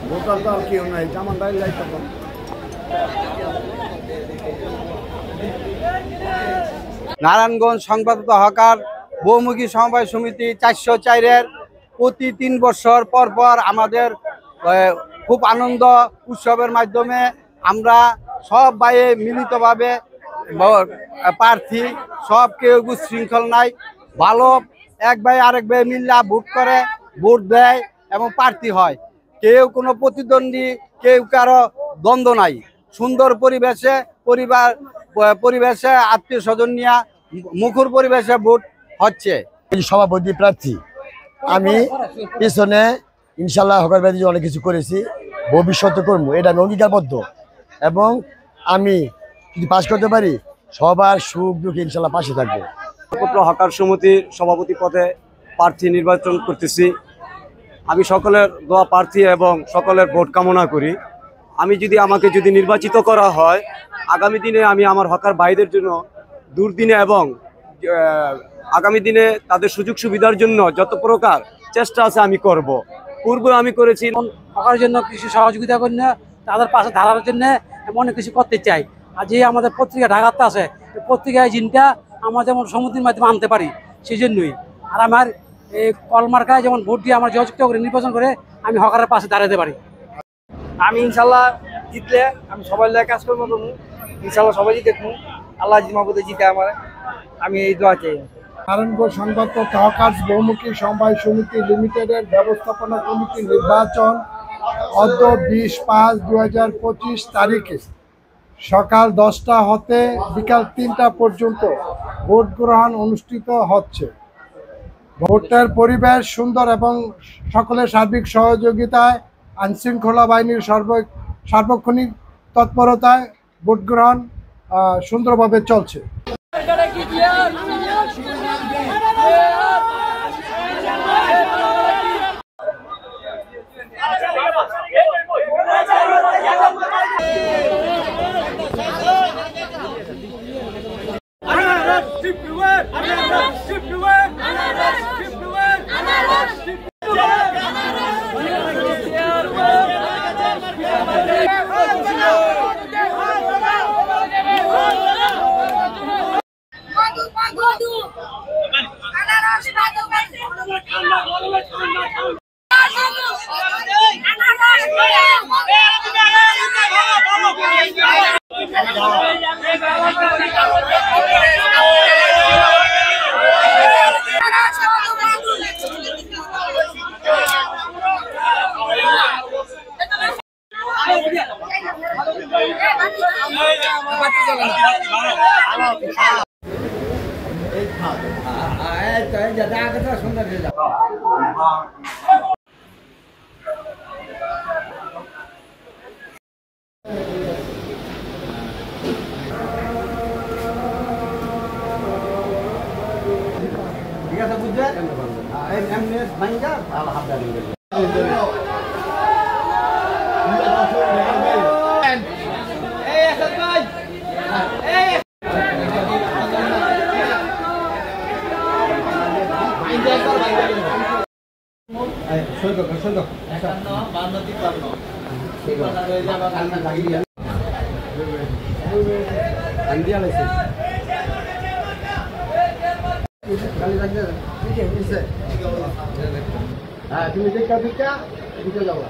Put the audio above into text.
Voter তো আর কেউ নাই, জামানটাই যাইতে পারে। নারায়ণগঞ্জ সংবাদদাতা হকার বহুমুখী সমবায় সমিতি 404-এর প্রতি 3 বছর পর পর আমাদের খুব আনন্দ উৎসবের মাধ্যমে আমরা সব ভাইয়ে মিলিতভাবে প্রার্থী সব কেউ শৃঙ্খল নাই, ভালো এক ভাই আরেক ভাই মিল্লা ভোট করে, ভোট দেয় এবং প্রার্থী হয়। কেউ কোনো প্রতিদ্বন্দ্বী, কেউ কারো দ্বন্দ্ব নাই। সুন্দর পরিবেশে আত্মীয় স্বজন নিয়ে মুখর পরিবেশে ভোট হচ্ছে। সভাপতি প্রার্থী আমি পিছনে ইনশাল্লাহ হকার ব্যাধি অনেক কিছু করেছি, ভবিষ্যতে করবো, এটা আমি অঙ্গীকারবদ্ধ। এবং আমি যদি পাশ করতে পারি সবার সুখ দুঃখে ইনশাল্লাহ পাশে থাকবো। হকার সমিতির সভাপতি পদে প্রার্থী নির্বাচন করতেছি। আমি সকলের দোয়া প্রার্থী এবং সকলের ভোট কামনা করি। আমাকে যদি নির্বাচিত করা হয়, আগামী দিনে আমি আমার হকার ভাইদের জন্য দুর্দিনে এবং আগামী দিনে তাদের সুযোগ সুবিধার জন্য যত প্রকার চেষ্টা আছে আমি করব। পূর্বে আমি করেছি হকার জন্য কিছু সহযোগিতা করি না, তাদের পাশে দাঁড়ানোর জন্য অনেক কিছু করতে চাই। আর যে আমাদের পত্রিকা ঢাকাতে আছে, পত্রিকায় জিনটা আমরা যেমন সমিতির মাধ্যমে আনতে পারি, সেই জন্যই। আর আমার এই কলমার্কায় যেমন ভোট দিয়ে আমার সহযোগিতা করে নির্বাচন করে আমি হকারের পাশে দাঁড়াতে পারি। আমি ইনশাল্লাহ জিতলে আমি সবাই কাজ করবো, ইনশাল্লাহ সবাই জিতে আল্লাহ জিমাবুদে জিতে আমার, আমি এই দোয়া চাই। নারায়ণগঞ্জ সংবাদদাতা হকার্স বহুমুখী সমবায় সমিতি লিমিটেডের ব্যবস্থাপনা কমিটি নির্বাচন অদ্য 20/5/2025 তারিখে সকাল 10টা হতে বিকাল 3টা পর্যন্ত ভোট গ্রহণ অনুষ্ঠিত হচ্ছে। ভোটের পরিবেশ সুন্দর এবং সকলের সার্বিক সহযোগিতায় আইনশৃঙ্খলা বাহিনীর সার্বক্ষণিক তৎপরতায় ভোট গ্রহণ সুন্দরভাবে চলছে। ঠিক আছে, বুঝছেন? এমনি ভাঙ্গা ভালো হাত দাঁড়িয়ে তুমি দেখা যাবো।